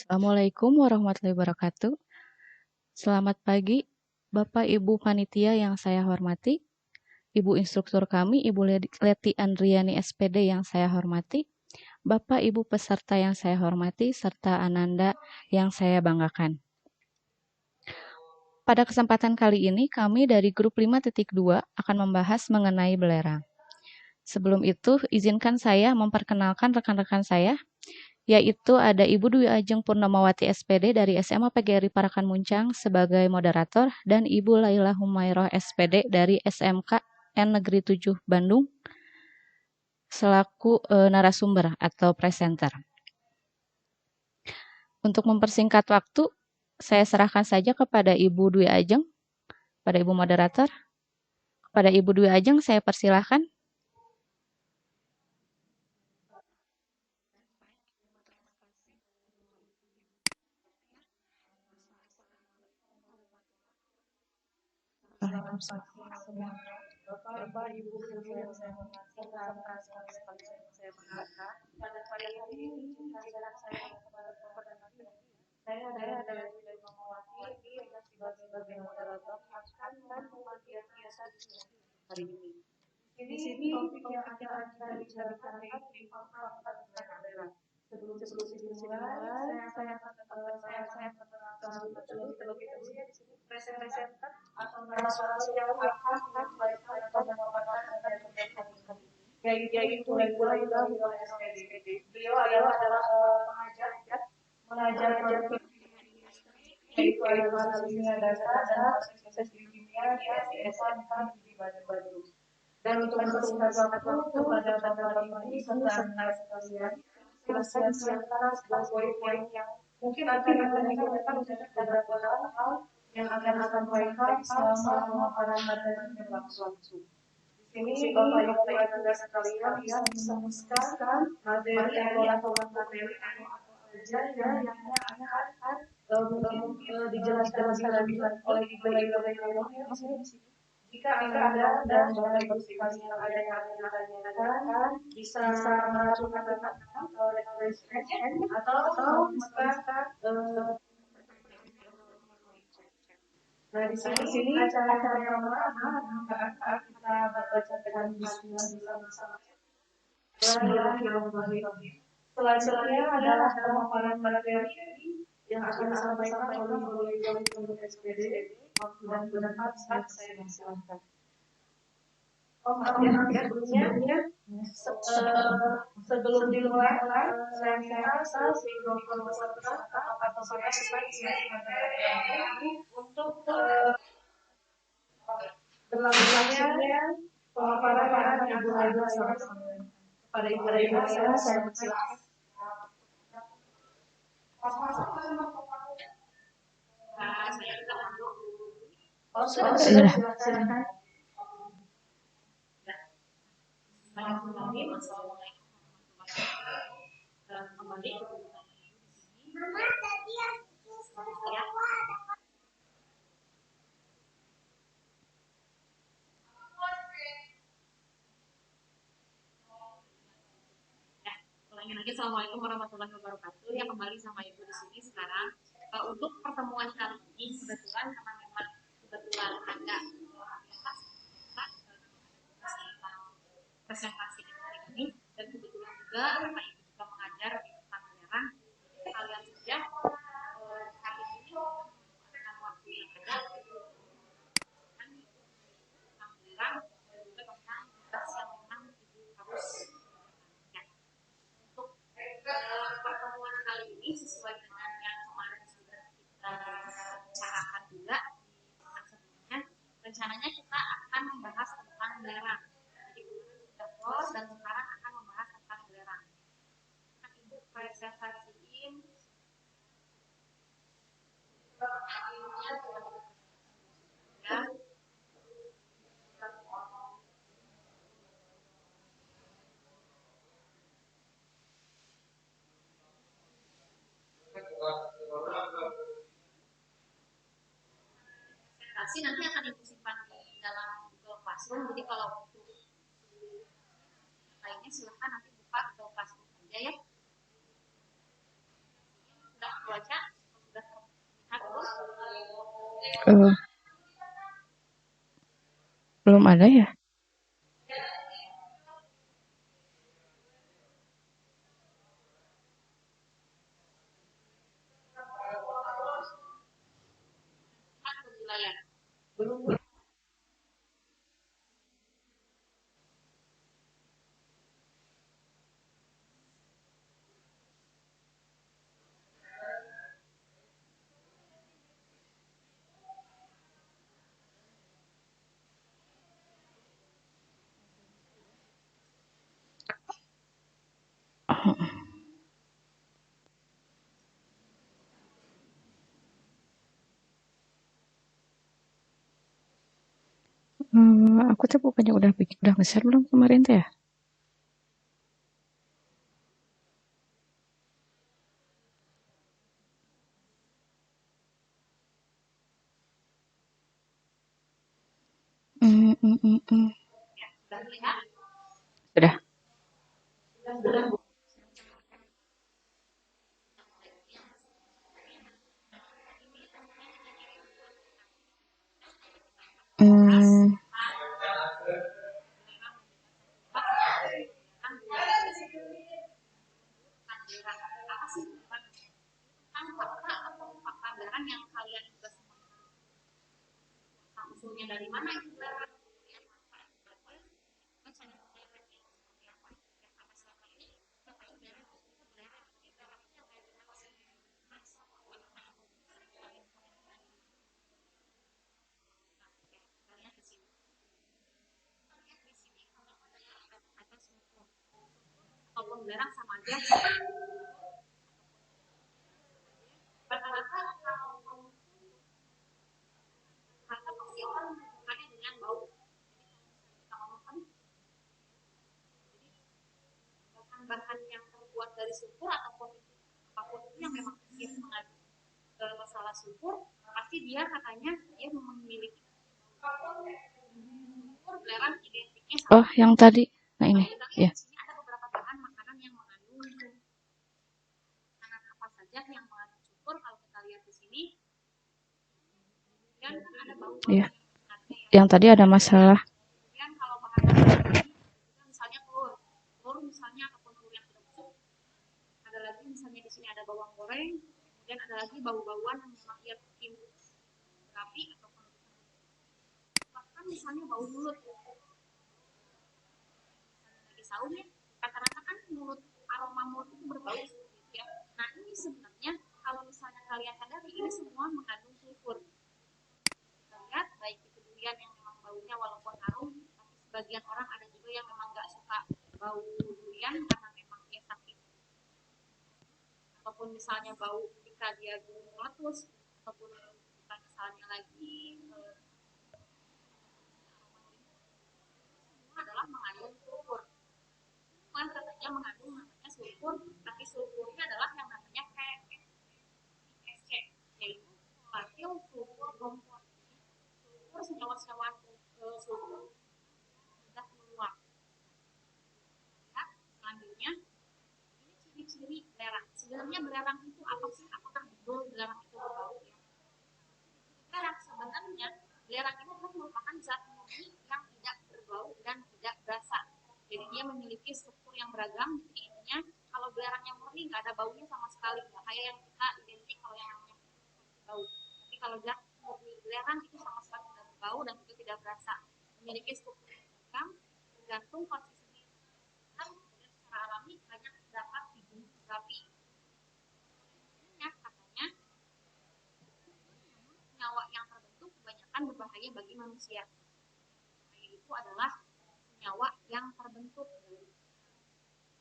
Assalamualaikum warahmatullahi wabarakatuh. Selamat pagi, Bapak Ibu Panitia yang saya hormati, Ibu Instruktur kami, Ibu Leti Andriani SPD yang saya hormati, Bapak Ibu peserta yang saya hormati, serta Ananda yang saya banggakan. Pada kesempatan kali ini, kami dari grup 5.2 akan membahas mengenai belerang. Sebelum itu, izinkan saya memperkenalkan rekan-rekan saya, yaitu ada Ibu Dwi Ajeng Purnamawati SPD dari SMA PGRI Parakan Muncang sebagai moderator dan Ibu Laila Humayroh SPD dari SMK N Negeri 7 Bandung selaku narasumber atau presenter. Untuk mempersingkat waktu, saya serahkan saja kepada Ibu Dwi Ajeng, pada Ibu moderator. Kepada Ibu Dwi Ajeng saya persilahkan. Selamat pagi semua. Bapak, Ibu, Guru yang saya hormati, serta sekalian yang saya banggakan. Pada hari ini, izinkan saya kepada saya adalah Dwi Mawati yang sebagai moderator akan membuat biasa diskusi hari ini. Di sini topik yang akan kita bicarakan yaitu fakta daerah. Sebelum dimulai, saya akan perkenalkan terlebih dahulu ya di sini presenter atau narasumber yang akan menyampaikan dan memaparkan materi hari ini, yaitu Ibu Laila SPD. Beliau adalah pengajar yaitu analisa kimia dasar dan proses kimia di SMK di Bandung. Dan untuk mempersingkat waktu kepada Bapak Ibu serta rekan sekalian, silakan disiapkan sebuah poin-poin yang mungkin akan digunakan untuk beberapa hal yang akan disampaikan selama pemaparan materi berlangsung. Di sini Bapak Ibu dan sekalian bisa merumuskan materi atau materi apa saja yang akan mungkin dijelaskan lebih lanjut oleh Ibu Laila di sini. Jika Anda dan Bapak Ibu sekalian ada yang ingin ditanyakan, bisa melakukan raise hand atau menuliskan. Nah, di sini acara yang pertama akan kita bacakan bismillah bersama-sama. Selanjutnya adalah pemaparan materi yang akan disampaikan oleh Ibu SPD. Waktu dan pendapat saya silakan. Sebelumnya sebelum dimulai saya minta sehingga peserta atau partisipasi untuk berlangsungnya pemaparan yang Ibu Laila sampaikan. Pada Ibu Laila saya persilakan. Silakan. Assalamualaikum warahmatullahi wabarakatuh. Kembali ke ulangi lagi. Assalamualaikum warahmatullahi wabarakatuh. Ya, kembali sama Ibu di sini sekarang. Untuk pertemuan kali ini kebetulan karena memang ada presentasi hari ini dan kebetulan juga Bapak Ibu juga mengajar di Tangerang. Kalian saja hari ini dengan waktu yang ada Tangerang dan juga tentang tugas yang memang Ibu harus ya. Untuk pertemuan kali ini sesuai dengan yang kemarin sudah kita bicarakan juga di pekan sebelumnya, rencananya kita akan membahas tentang belerang. Dan sekarang akan membahas tentang belerang. Ibu presentasiin ya. Presentasi nanti akan Ibu simpan di dalam Google Classroom. Jadi kalau untuk lainnya silahkan nanti buka Google Classroom aja ya. Sudah baca sudah terlihat Belum ada ya? di layar. Aku tuh bukannya udah nge-share belum kemarin teh ya? Sudah lihat? Sudah. Apa sih tentang fakta atau fakta beneran yang kalian juga semua usulnya dari mana itu beneran? Ataupun belerang sama aja. Rata-rata pasti orang menghubungkannya dengan bau. Kita ngomongkan bahan-bahan yang terbuat dari sulfur ataupun apapun itu yang memang dia mengandung masalah sulfur, pasti dia katanya dia memiliki sulfur belerang identiknya sama. Oh, yang tadi. Nah ini, ya. Di sini ada beberapa bahan makanan yang mengandung makanan apa saja yang mengandung sulfur. Kalau kita lihat di sini, dan ada bau. Iya. Yang tadi ada masalah. Kemudian kalau bahan misalnya telur misalnya ataupun telur yang tidak busuk. Ada lagi misalnya di sini ada bawang goreng, kemudian ada lagi bau-bauan yang memang ia bikin rapi ataupun bahkan misalnya bau mulut. Lagi saum ya, rata-rata kan aroma mulut itu berbau ya. Nah ini sebenarnya kalau misalnya kalian sadari ini semua mengandung sulfur. Lihat baik itu durian yang memang baunya walaupun harum, tapi sebagian orang ada juga yang memang nggak suka bau durian karena memang dia sakit. Ataupun misalnya bau ketika dia meletus, ataupun ketika misalnya lagi semua adalah mengandung sulfur. Bukan katanya mengandung namanya sulfur, tapi sulfurnya adalah yang namanya PSC, yaitu volatil sulfur kompound. Sulfur senyawa-senyawa sulfur sudah meluap. Nah, selanjutnya ini ciri-ciri belerang. Sebenarnya belerang itu apa sih? Apakah betul belerang itu berbau ya? Belerang sebenarnya belerang itu merupakan zat murni yang tidak berbau dan tidak berasa. Jadi dia memiliki struktur yang beragam. Jadi intinya kalau belerang yang murni nggak ada baunya sama sekali, nggak kayak yang kita identik kalau yang namanya bau. Tapi kalau zat murni belerang itu sama sekali tidak berbau dan juga tidak berasa. Memiliki struktur yang beragam, tergantung konsistensi. Kemudian secara alami banyak terdapat di gunung berapi. Katanya senyawa yang terbentuk kebanyakan berbahaya bagi manusia. Itu adalah senyawa yang terbentuk.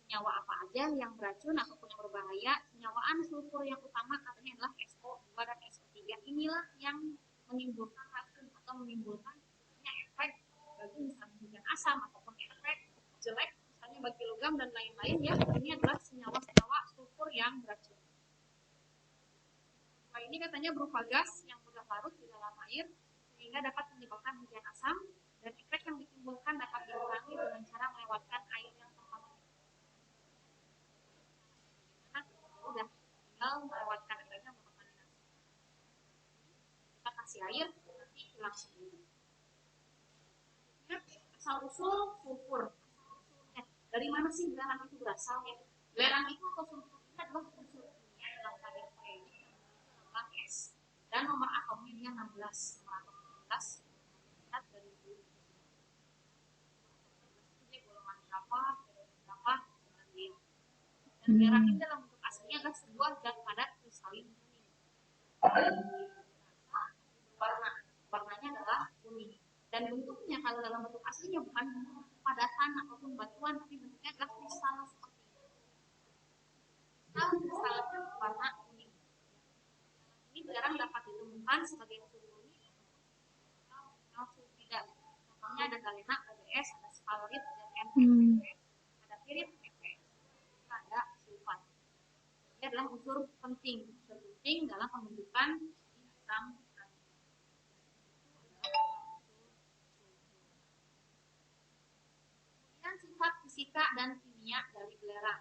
Senyawa apa aja yang beracun ataupun yang berbahaya? Senyawaan sulfur yang utama katanya adalah SO2 dan SO3. Inilah yang menimbulkan racun atau menimbulkan efek bagi misalnya hujan asam ataupun efek jelek misalnya bagi logam dan lain-lain ya. Ini adalah senyawa-senyawa sulfur yang beracun. Nah, ini katanya berupa gas yang mudah larut di dalam air sehingga dapat menyebabkan hujan asam dan efek yang ditimbulkan dapat dikurangi dengan cara melewatkan air yang tepat. Nah, udah tinggal melewatkan efeknya air nanti hilang sendiri. Asal usul sulfur. Dari mana sih belerang itu berasal ya? Belerang itu atau sulfur itu adalah unsur kimia dalam kadar periode dalam S dan nomor atomnya dia 16. Nomor atom 16 lihat dari dulu. Jadi golongan berapa dan belerang ini dalam bentuk aslinya adalah sebuah zat padat kristalin kuning. Warnanya adalah kuning. Dan bentuknya kalau dalam bentuk aslinya bukan padatan ataupun batuan, tapi bentuknya adalah kristal seperti ini. Kristalnya warna kuning. Ini belerang dapat ditemukan sebagai unsur murni atau sulfida. Contohnya ada galena, AbS, ada sphalerite, ZN, ada pirit, ada sulfat. Ini adalah unsur penting dalam pembentukan hitam. Sifat fisika dan kimia dari belerang.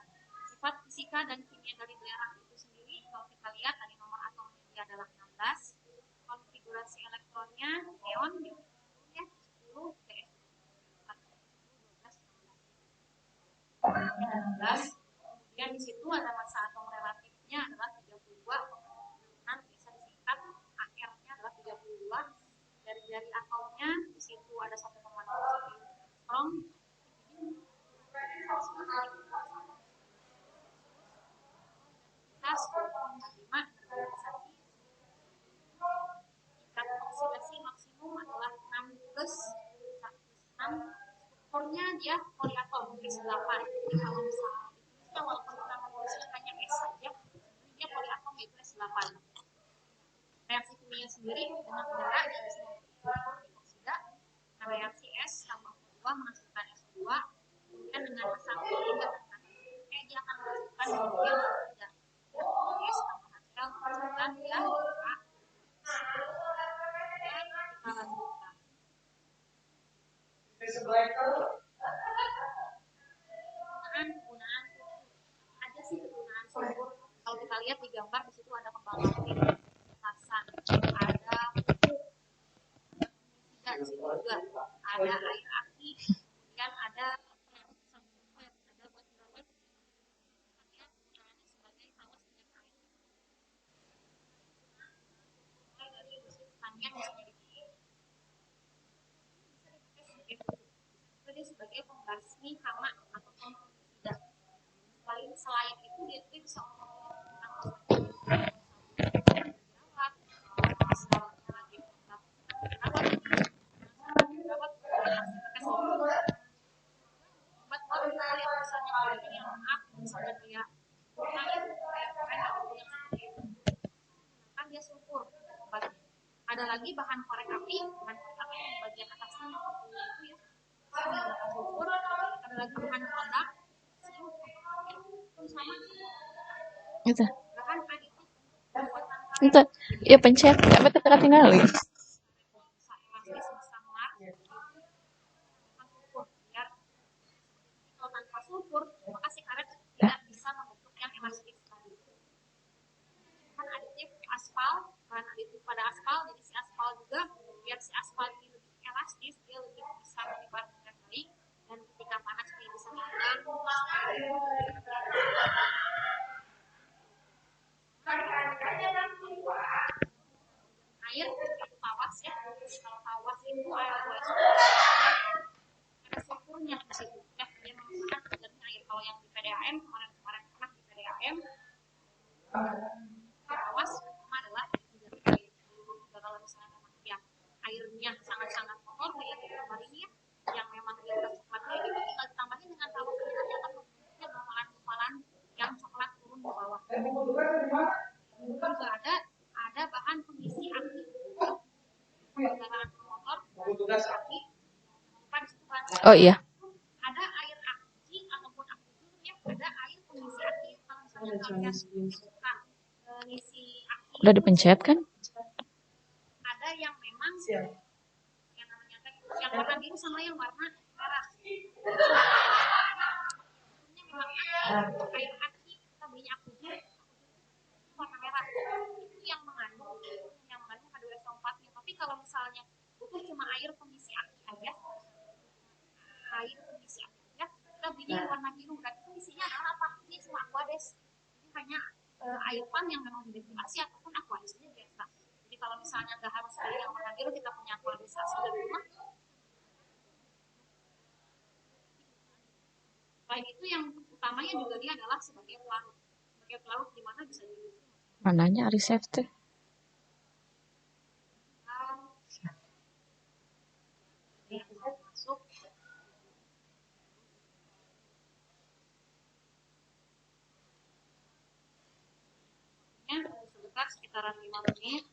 Sifat fisika dan kimia dari belerang itu sendiri, kalau kita lihat dari nomor atomnya dia adalah 16, konfigurasi elektronnya neon ya 10 PS 16. Kemudian di situ ada massa atom relatifnya adalah 32, kemudian bisa disingkat AR-nya adalah 32. Dari jari atomnya di situ ada 1,0 strong. Tingkat oksidasi maksimum adalah 6+6. Strukturnya dia poliatom S8. Kalau misalnya ditulisnya walaupun kita menulisnya hanya S saja, dia poliatom yaitu S8. Reaksi kimia sendiri dengan udara dia bisa membentuk dioksida. Reaksi S tambah O2 menghasilkan S2. Kemudian dengan massa hidrogen dia akan menghasilkan hidrogen dioksida. S tambah H menghasilkan dia A. Kita lanjutkan. Penggunaan ada sih kegunaan sulfur. Kalau kita lihat di gambar di situ ada kembang api, petasan, ada pupuk, di situ juga ada air aki, kemudian ada sebagai pembasmi hama ataupun tidak. Selain itu dia juga bisa dia sulfur. Ada lagi bahan korek api yang bagian atasnya itu ya. Sulfur, ada lagi bahan peledak, itu sama. Itu. Bahan aditif Itu. Ya pencet, apa kita tinggal lagi. Kalau tanpa sulfur, maka si karet tidak bisa membentuk yang elastis tadi. Bahan aditif aspal, bahan aditif pada aspal, jadi si aspal juga biar si aspal ini lebih elastis, dia lebih bisa menyebar dengan baik dan ketika panas dia bisa menghilang. Air itu tawas ya. Kalau tawas itu air kualitas ada sulfurnya di situ. Ya, dia menggunakan kadarnya air. Kalau yang di PDAM kemarin pernah di PDAM tawas pertama adalah menjadi air. Juga kalau misalnya memang yang airnya sangat-sangat kotor kayak di gambar ini ya, yang memang dia udah coklatnya itu tinggal ditambahin dengan tawas ini nanti akan membentuknya gumpalan-gumpalan yang coklat turun ke bawah. Juga ada bahan pengisi aki. Kendaraan motor, aki. Oh iya. Ada air aki ataupun aki ya, ada air pengisi aki. Kalau misalnya kalian suka ngisi aki, udah dipencet kan? Ada yang memang yang namanya yang warna biru sama yang warna merah. Ini memang air aki, kita belinya aku warna merah. Itu yang mengandung H2SO4-nya, tapi misalnya air pump yang memang diventilasi ataupun aqualisasinya biasa. Jadi kalau misalnya nggak harus beli yang warna biru, kita punya aqualisasi dari rumah. Selain itu yang utamanya juga dia adalah sebagai pelarut. Sebagai pelarut di mana bisa jadi Mananya Arisef teh? masuk sebentar sekitaran 5 menit.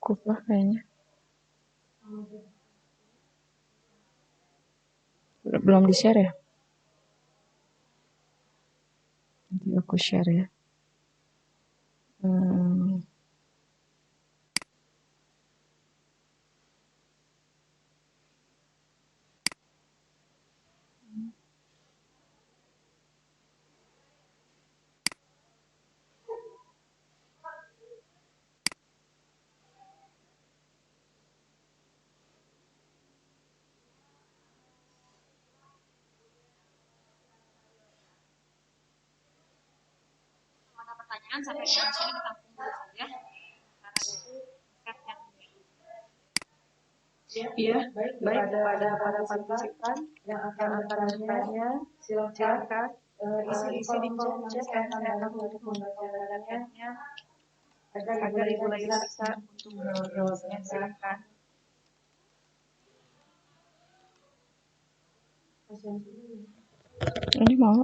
Cukup lah kayaknya. Belum di-share ya? Nanti aku share ya. Ada pertanyaan sampai di sini ditampung dulu saja. Karena itu Iya, baik kepada para partisipan yang akan bertanya, silakan isi di kolom chat yang kami akan untuk membacakannya agar Ibu Laila bisa untuk menjawabnya. Silakan. Ini mau.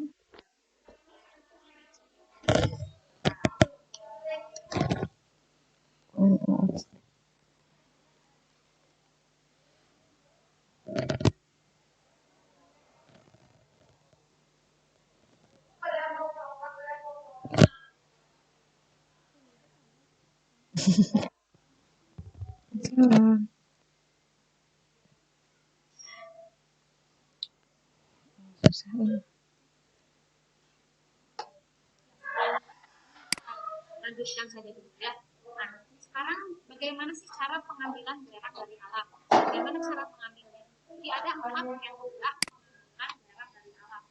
Lanjutkan saja dulu ya. Nah, sekarang bagaimana sih cara pengambilan belerang dari alam? Bagaimana cara pengambilnya? Jadi ada 4 metode pengambilan belerang dari alam.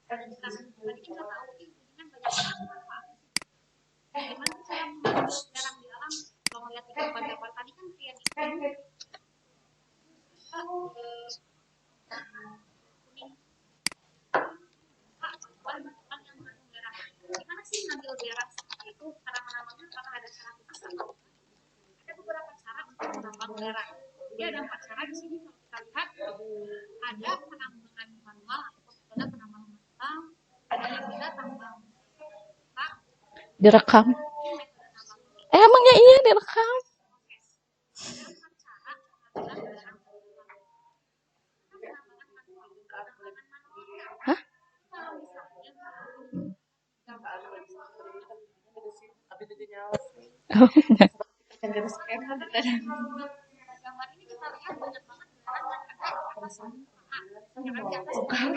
Tadi kita tahu dengan banyak manfaat. Bagaimana sih cara mengambil belerang di alam? Kalau melihat di gambar-gambar tadi kan kayak gitu. Gimana sih ngambil belerang seperti itu? Cara menambangnya apakah ada cara khusus? Ada beberapa cara untuk menambang belerang. Jadi ada 4 cara di sini. Kalau kita lihat ada penambangan manual atau metode penambangan manual, ada metode tambang Direkam. Emangnya iya direkam? Hah? Oh, enggak. gambar ini kita lihat banyak banget belerang yang ada di atas permukaan. Yang ada di atas permukaan.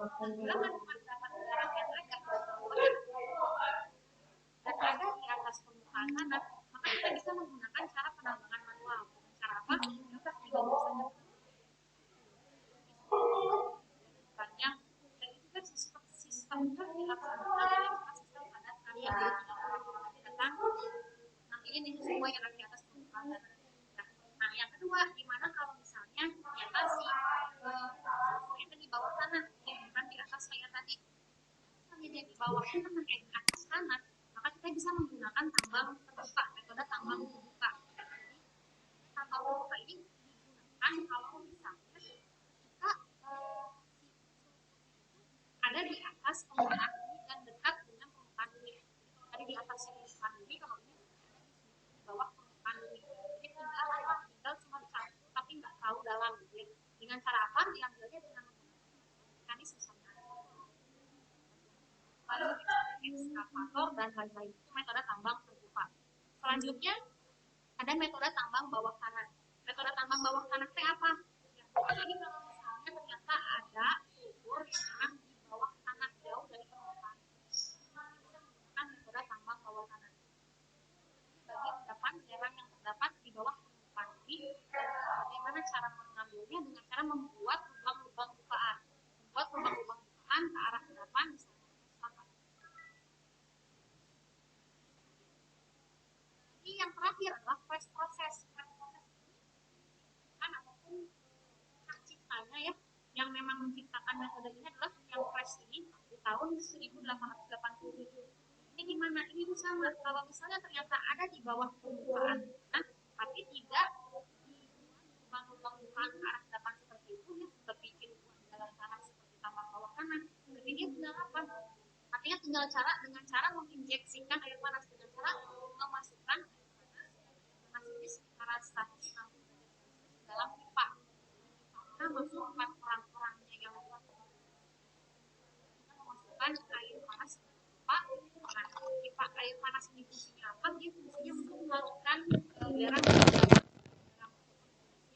Belerang cuma dapat belerang yang ada dan ada di atas permukaan tanah, maka kita bisa menggunakan cara penambangan manual. Cara apa? Kita tinggal saja. Banyak dan itu kan sistem kan dilaksanakan dengan sistem padat karya tentang nah ini semua yang ada di atas permukaan tanah. Nah, yang kedua, gimana kalau misalnya ternyata si itu di bawah tanah, bukan di atas kayak tadi. Misalnya dia di bawah tanah, di atas tanah, maka kita bisa menggunakan tambang terbuka, metode tambang terbuka. Tambang terbuka ini digunakan kalau misalnya kita ada di atas permukaan bumi dan dekat dengan permukaan bumi. Tadi di atas permukaan bumi, kalau ini di bawah permukaan bumi. Jadi tinggal cuma satu, tapi nggak terlalu dalam. Jadi, dengan cara apa? Diambilnya dengan mekanisme ekskavator, dan lain-lain. Itu metode tambang terbuka. Selanjutnya ada metode tambang bawah tanah. Metode tambang bawah tanah itu apa? Ya, jadi kalau misalnya ternyata ada sumur yang di bawah tanah jauh dari permukaan, kita bisa menggunakan metode tambang bawah tanah. Bagi endapan belerang yang terdapat di bawah permukaan ini, bagaimana cara mengambilnya? Dengan cara membuat lubang-lubang bukaan. Membuat lubang-lubang bukaan ke arah endapan, misalnya ke selatan. Jadi yang terakhir adalah press proses. Press proses ini kan ataupun hak ciptanya ya, yang memang menciptakan metode ini adalah yang press ini di tahun 1887. Ini gimana? Ini sama. Kalau misalnya ternyata ada di bawah permukaan, tapi tidak di lubang-lubang bukaan ke arah endapan seperti itu ya, terbikin di dalam tanah seperti tambang bawah tanah. Tapi dia tinggal apa? Artinya tinggal dengan cara menginjeksikan air panas, dengan cara memasukkan air panas ini sekitar 160 derajat Celcius dalam pipa. Kita masukkan orang-orangnya yang kuat. Kita memasukkan air panas ke pipa. Nah, pipa air panas ini fungsinya apa? Dia fungsinya untuk mengalirkan belerang.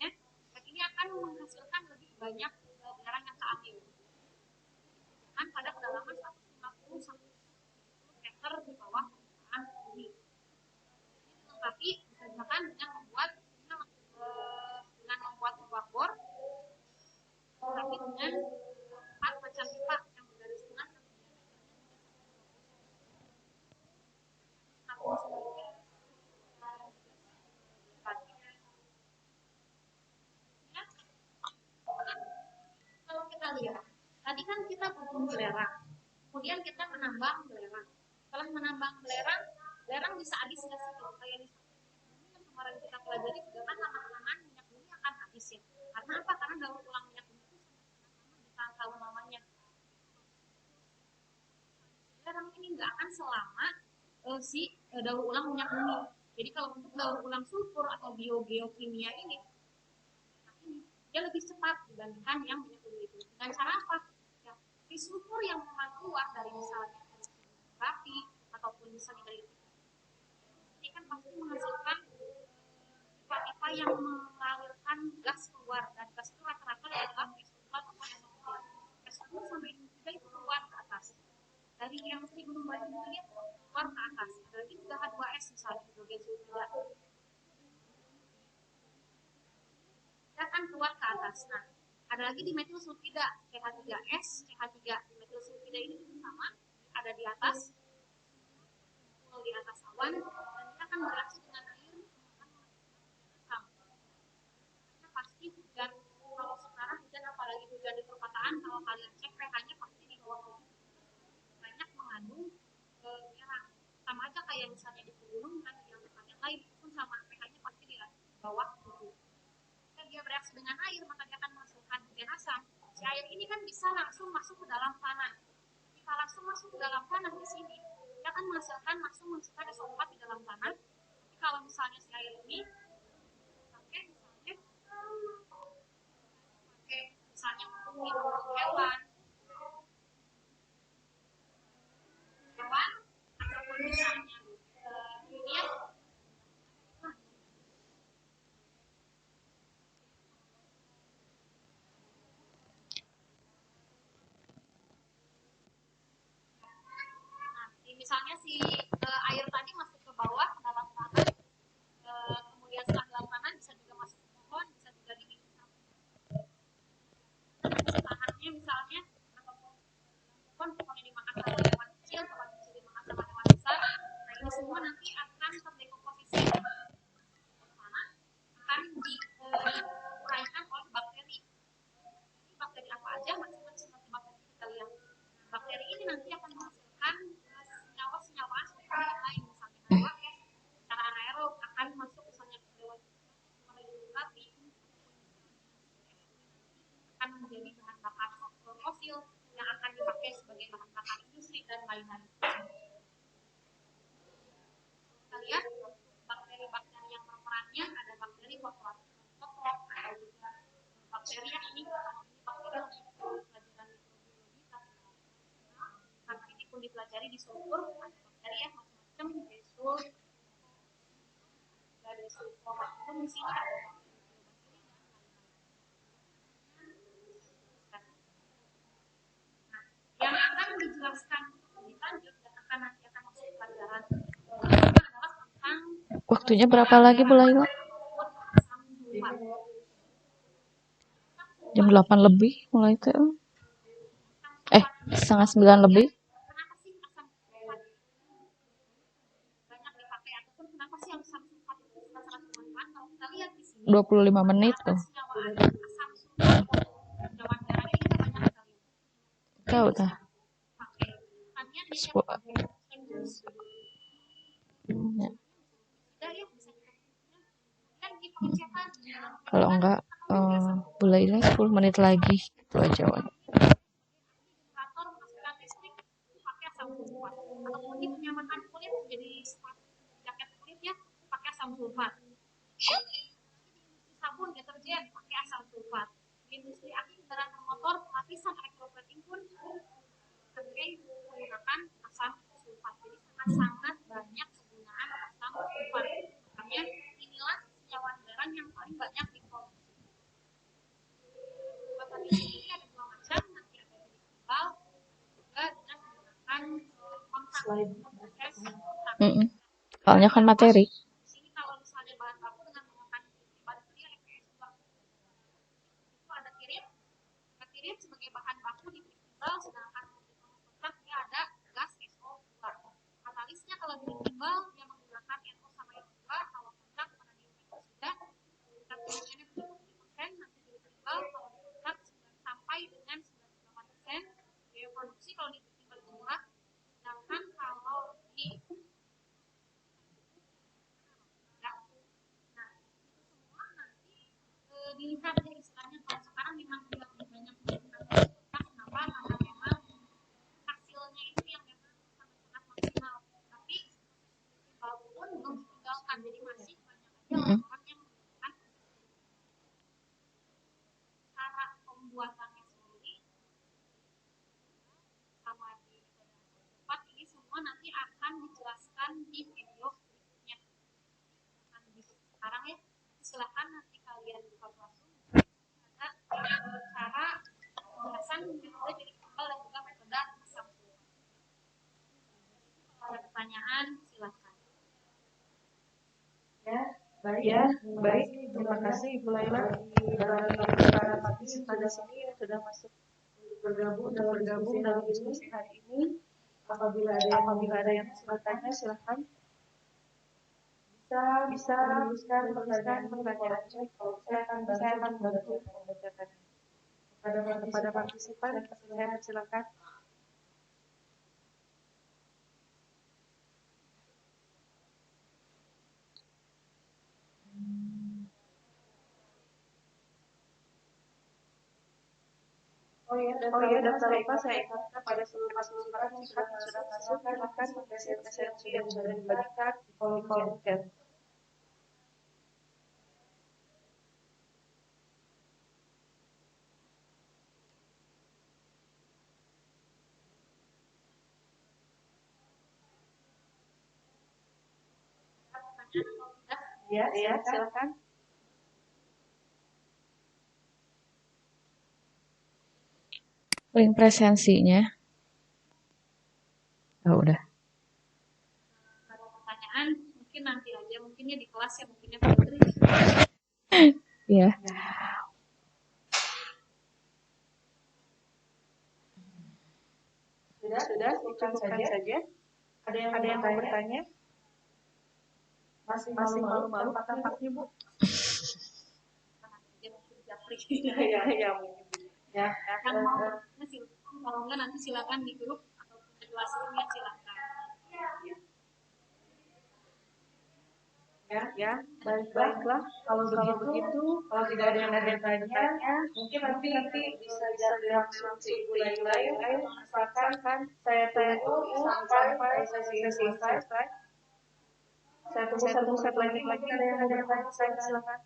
Dan ini akan menghasilkan lebih banyak belerang yang keambil. Kan pada kedalaman 150 sampai 70 meter di bawah permukaan bumi. Ini dilengkapi misalkan dengan membuat sebuah bor, tapi dengan 4 macam pipa yang bergaris dengan kalau kita lihat, tadi kan kita butuh belerang, kemudian kita menambang belerang. Setelah menambang belerang, belerang bisa habis nggak sih? Kayak di yang kemarin kita pelajari juga kan lama-kelamaan minyak bumi akan habis ya. Karena apa? Karena daur ulang minyak bumi itu sangat tahun lamanya. Belerang ini nggak akan selama daur ulang minyak bumi. Jadi kalau untuk daur ulang sulfur atau biogeokimia ini dia lebih cepat dibandingkan yang minyak bumi itu. Dengan cara apa? Ya, si sulfur yang memang keluar dari misalnya api ataupun misalnya dari ini kan pasti menghasilkan pipa-pipa yang mengalirkan gas keluar, dan gas itu rata-rata adalah S2 ataupun NO3. S2 sampai NO3 itu keluar ke atas. Dari yang si gunung Batur itu dia keluar ke atas. Ada lagi juga H2S misalnya hidrogen sulfida. Dia akan keluar ke atas. Nah, ada lagi di metil sulfida, CH3S, CH3 di metil sulfida ini sama, ada di atas, di atas awan, dan dia akan bereaksi dengan air, karena pasti hujan. Kalau sekarang hujan, apalagi hujan di perkotaan, kalau kalian cek pH-nya pasti di bawah 7. Banyak mengandung belerang. Sama aja kayak misalnya di pegunungan yang tempatnya lain pun sama, pH-nya pasti di bawah 7. Jika dia bereaksi dengan air, maka dia akan menghasilkan hujan asam. Si air ini kan bisa langsung masuk ke dalam tanah. Jika langsung masuk ke dalam tanah di sini, dia akan menghasilkan SO4 di dalam tanah. Jadi kalau misalnya si air ini pakai misalnya untuk minum hewan ataupun misalnya dunia. Nah, misalnya si air tadi masuk ke bawah ke dalam tanah, kemudian setelah dalam tanah bisa juga masuk ke pohon, bisa juga diminum tanahnya misalnya, ataupun pohonnya dimakan sama hewan kecil, hewan kecil dimakan sama hewan besar. Nah, ini semua nanti akan terdekomposisi ke tanah, akan diuraikan oleh bakteri. Ini bakteri apa aja? Macam-macam nanti bakteri kita lihat. Bakteri ini nanti akan menghasilkan senyawa-senyawa yang lain, misalnya H2S, secara anaerob akan masuk misalnya ke dewan api, akan menjadi bahan bakar fosil yang akan dipakai sebagai bahan bakar industri dan lain-lain. Kita lihat bakteri-bakteri yang berperannya, ada bakteri fosforat, ada juga bakteri yang ini bakteri yang pelajaran mikrobiologi, karena ini pun dipelajari bakteri di sulfur, ada bakteri yang macam-macam, desul, ada sulfobacillum di sini ada yang akan dijelaskan lebih lanjut dan nanti akan masuk pelajaran adalah tentang Waktunya berapa lagi Bu Laila? Jam 8 lebih mulai itu. 8:30 lebih. Kenapa sih asam sulfat banyak dipakai ataupun kenapa sih asam sulfat itu sangat bermanfaat? Kalau kita lihat di sini 25 menit tuh. senyawaan asam sulfat senyawa darah ini kita banyak sekali Tahu dah. pakai. Hanya di Kalau enggak Bu Laila 10 menit lagi itu aja. operator menghasilkan listrik pakai asam sulfat ataupun di penyamakan kulit jadi jaket kulit ya pakai asam sulfat. Sabun deterjen pakai asam sulfat. Industri aki kendaraan motor lapisan elektroplating pun pakai menggunakan asam sulfat. Jadi sangat banyak penggunaan asam sulfat. Makanya inilah senyawa darah yang paling banyak diproduksi. Tadi ini ada dua macam, nanti ada di tebal juga dengan menggunakan kontak proses. Soalnya kan materi. Sini kalau misalnya bahan baku dengan menggunakan bakteri LPS2 itu ada tirin sebagai bahan baku di timbal, sedangkan untuk kontak dia ada gas SO2. Katalisnya kalau di timbal dia menggunakan NO sama NO2, kalau kontak pada di sudah kandungannya 70%, nanti di timbal kalau di kontak sampai dengan 98%. Biaya produksi kalau di timbal murah, sedangkan kalau di dilihat ya istilahnya kalau sekarang memang tidak banyak menggunakan kenapa karena memang hasilnya itu yang memang sangat-sangat maksimal tapi walaupun belum ditinggalkan jadi masih banyak aja orang yang menggunakan cara pembuatannya sendiri sama di tempat ini semua nanti akan dijelaskan di video berikutnya. Sekarang ya silahkan nanti kalian buka langsung ada cara pembahasan metode jadi kapal dan juga metode asam sulfat. Kalau ada pertanyaan silahkan. Ya, baik. Terima kasih Ibu Laila dan para partisipan di sini yang sudah masuk bergabung dalam diskusi hari ini. Apabila ada yang bertanya silahkan bisa menuliskan pertanyaannya. Saya akan bantu membacakan kepada partisipan. Saya silakan. Dan tak lupa saya ingatkan pada seluruh partisipan yang sudah masuk, silakan presensi yang sudah dibagikan di kolom chat. Ya, silakan. Link presensinya. Oh, udah. Kalau pertanyaan mungkin nanti aja, mungkinnya di kelas ya, mungkinnya Putri. Iya. Sudah, cukupkan saja. Ada yang mau bertanya? Masih malu-malu tampaknya Bu. Ya, mungkin. Ya, kalau enggak nanti silakan di grup atau di kelas roomnya silakan. Ya, baiklah. Kalau begitu, kalau tidak ada yang bertanya, mungkin nanti bisa langsung ke Ibu Laila. Asalkan saya tunggu sampai sesi selesai. Saya tunggu satu menit lagi. Ada yang mau bertanya, saya silakan.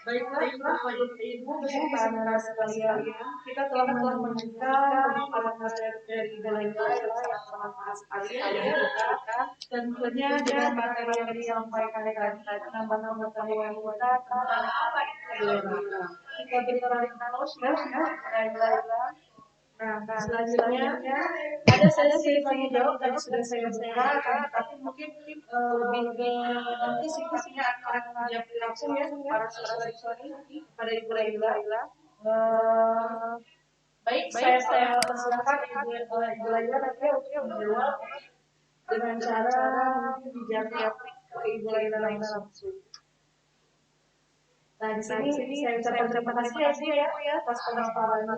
Baiklah, Bapak Ibu beserta anak sekalian, kita telah menyaksikan pembahasan dari Ibu Laila yang sangat sekali kita tentunya dengan materi yang disampaikan tadi menambah pengetahuan kita tentang apa itu Laila. Kita berikan terus ya, Laila. Nah, selanjutnya ada sesi tanya jawab tadi sudah saya buka, tapi mungkin lebih ke nanti sifatnya akan menjawab langsung ya para siswa-siswi pada Ibu Laila. Baik, saya persilakan Ibu Laila nanti untuk menjawab dengan cara mungkin dijawab ke Ibu Laila langsung. Nah, di sini saya ucapkan terima kasih ya Bu ya atas pemaparannya.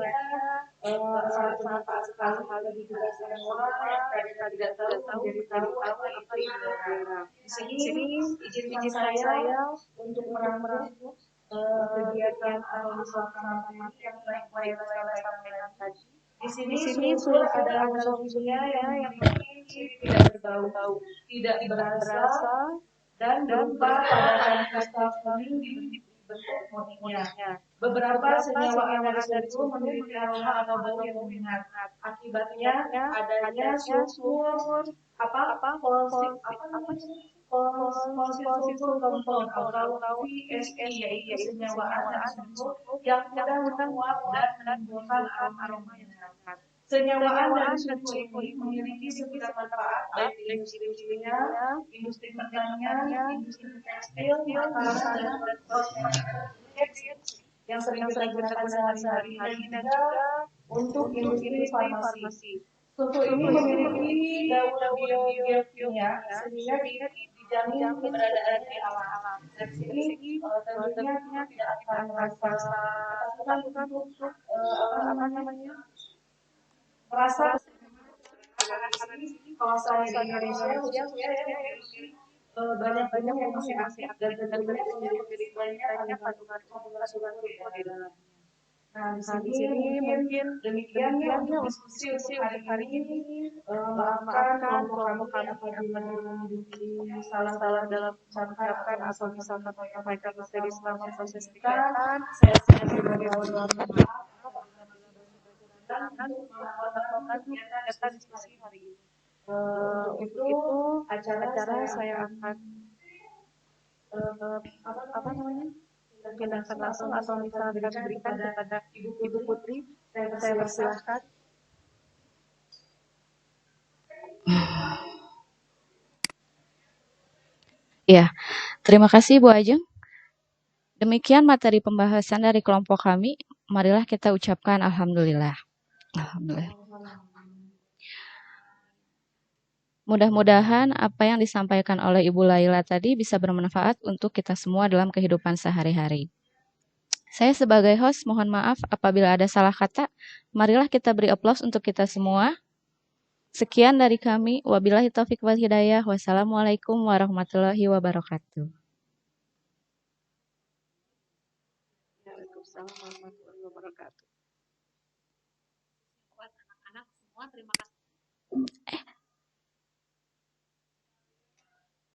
Sangat bermanfaat sekali hal yang dijelaskan semua yang tadinya tidak tahu menjadi tahu apa itu Ibu Laila. Di sini izinkan saya untuk merangkum kegiatan atau misalkan materi yang telah Ibu Laila sampaikan tadi. Di sini sudah ada unsur-unsurnya yang memiliki tidak berbau, tidak berasa, dan berupa pada kristal kuning di bentuk moniknya. Beberapa senyawa yang itu memiliki aroma atau bau yang menyengat. Akibatnya adanya sulfur sulfur compound atau VSE, yaitu senyawa anisotop yang mudah menguap dan menimbulkan aroma yang hangat. Senyawa anisotop ini memiliki sekitar manfaat baik di industri kimia, industri pertanian, industri tekstil, makanan, dan kosmetik yang sering kita gunakan sehari-hari dan juga untuk industri farmasi. Sulfur ini memiliki daur biokimia sehingga dijamin keberadaannya di alam. Dari sini tentunya kita tidak akan merasa ketakutan untuk merasa karena di sini kawasan di Indonesia khususnya banyak yang masih aktif dan tentunya memiliki banyak kandungan sulfur di dalamnya. Nah, di sini mungkin demikian ya untuk diskusi untuk hari ini. Maafkan kelompok kami apabila memiliki salah dalam mengucapkan atau misalkan menyampaikan materi selama proses kegiatan. Saya sebagai moderator maaf dan membuat kegiatan diskusi hari ini. Untuk itu acara saya akan pindahkan langsung atau misalnya diberikan kepada Ibu Putri. Saya persilahkan. Ya, terima kasih Bu Ajeng. Demikian materi pembahasan dari kelompok kami. Marilah kita ucapkan Alhamdulillah. Alhamdulillah. Mudah-mudahan apa yang disampaikan oleh Ibu Laila tadi bisa bermanfaat untuk kita semua dalam kehidupan sehari-hari. Saya sebagai host mohon maaf apabila ada salah kata. Marilah kita beri aplaus untuk kita semua. Sekian dari kami. Wabillahi taufiq wal hidayah. Wassalamualaikum warahmatullahi wabarakatuh. Waalaikumsalam warahmatullahi wabarakatuh. Buat anak-anak semua terima kasih.